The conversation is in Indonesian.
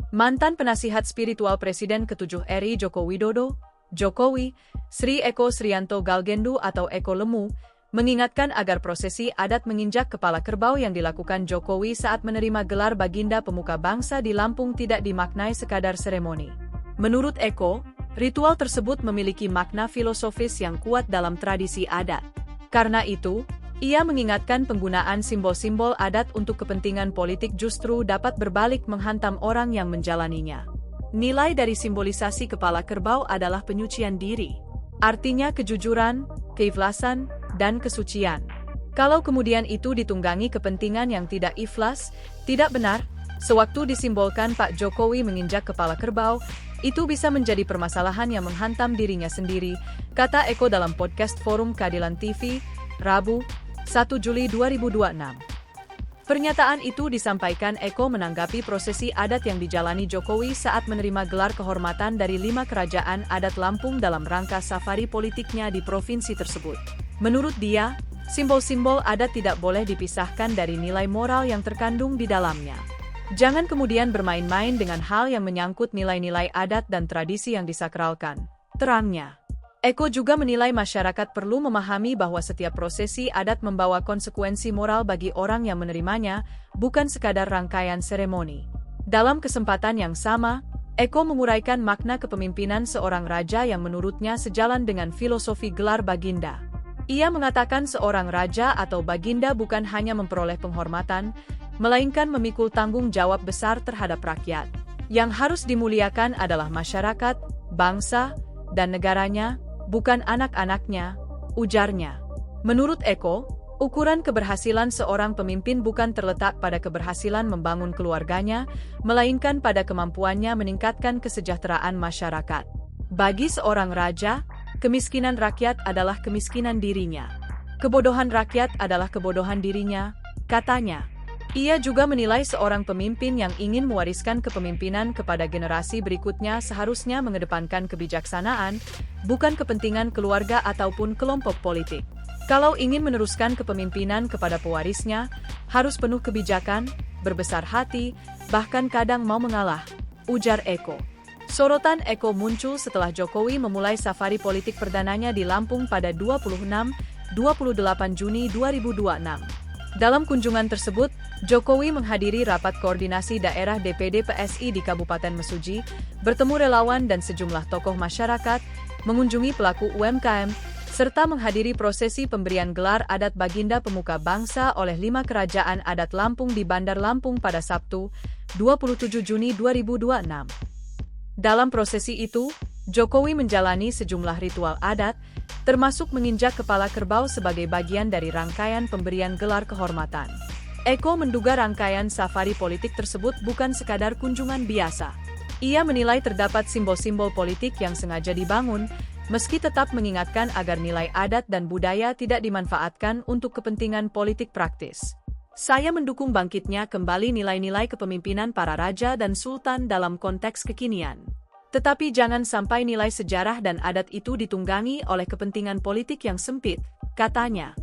Mantan penasihat spiritual Presiden ke-7 RI Joko Widodo, Jokowi, Sri Eko Srianto Galgendo atau Eko Lemu, mengingatkan agar prosesi adat menginjak kepala kerbau yang dilakukan Jokowi saat menerima gelar Baginda Pemuka Bangsa di Lampung tidak dimaknai sekadar seremoni. Menurut Eko, ritual tersebut memiliki makna filosofis yang kuat dalam tradisi adat. Karena itu, ia mengingatkan penggunaan simbol-simbol adat untuk kepentingan politik justru dapat berbalik menghantam orang yang menjalaninya. Nilai dari simbolisasi kepala kerbau adalah penyucian diri. Artinya kejujuran, keikhlasan, dan kesucian. Kalau kemudian itu ditunggangi kepentingan yang tidak ikhlas, tidak benar, sewaktu disimbolkan Pak Jokowi menginjak kepala kerbau, itu bisa menjadi permasalahan yang menghantam dirinya sendiri, kata Eko dalam podcast Forum Keadilan TV, Rabu, 1 Juli 2026. Pernyataan itu disampaikan Eko menanggapi prosesi adat yang dijalani Jokowi saat menerima gelar kehormatan dari 5 kerajaan adat Lampung dalam rangka safari politiknya di provinsi tersebut. Menurut dia, simbol-simbol adat tidak boleh dipisahkan dari nilai moral yang terkandung di dalamnya. Jangan kemudian bermain-main dengan hal yang menyangkut nilai-nilai adat dan tradisi yang disakralkan, terangnya. Eko juga menilai masyarakat perlu memahami bahwa setiap prosesi adat membawa konsekuensi moral bagi orang yang menerimanya, bukan sekadar rangkaian seremoni. Dalam kesempatan yang sama, Eko menguraikan makna kepemimpinan seorang raja yang menurutnya sejalan dengan filosofi gelar Baginda. Ia mengatakan seorang raja atau Baginda bukan hanya memperoleh penghormatan, melainkan memikul tanggung jawab besar terhadap rakyat. Yang harus dimuliakan adalah masyarakat, bangsa, dan negaranya, bukan anak-anaknya, ujarnya. Menurut Eko, ukuran keberhasilan seorang pemimpin bukan terletak pada keberhasilan membangun keluarganya, melainkan pada kemampuannya meningkatkan kesejahteraan masyarakat. Bagi seorang raja, kemiskinan rakyat adalah kemiskinan dirinya. Kebodohan rakyat adalah kebodohan dirinya, katanya. Ia juga menilai seorang pemimpin yang ingin mewariskan kepemimpinan kepada generasi berikutnya seharusnya mengedepankan kebijaksanaan, bukan kepentingan keluarga ataupun kelompok politik. Kalau ingin meneruskan kepemimpinan kepada pewarisnya, harus penuh kebijakan, berbesar hati, bahkan kadang mau mengalah, ujar Eko. Sorotan Eko muncul setelah Jokowi memulai safari politik perdananya di Lampung pada 26-28 Juni 2026. Dalam kunjungan tersebut, Jokowi menghadiri rapat koordinasi daerah DPD PSI di Kabupaten Mesuji, bertemu relawan dan sejumlah tokoh masyarakat, mengunjungi pelaku UMKM, serta menghadiri prosesi pemberian gelar adat Baginda Pemuka Bangsa oleh 5 kerajaan adat Lampung di Bandar Lampung pada Sabtu, 27 Juni 2026. Dalam prosesi itu, Jokowi menjalani sejumlah ritual adat, termasuk menginjak kepala kerbau sebagai bagian dari rangkaian pemberian gelar kehormatan. Eko menduga rangkaian safari politik tersebut bukan sekadar kunjungan biasa. Ia menilai terdapat simbol-simbol politik yang sengaja dibangun, meski tetap mengingatkan agar nilai adat dan budaya tidak dimanfaatkan untuk kepentingan politik praktis. Saya mendukung bangkitnya kembali nilai-nilai kepemimpinan para raja dan sultan dalam konteks kekinian. Tetapi jangan sampai nilai sejarah dan adat itu ditunggangi oleh kepentingan politik yang sempit, katanya.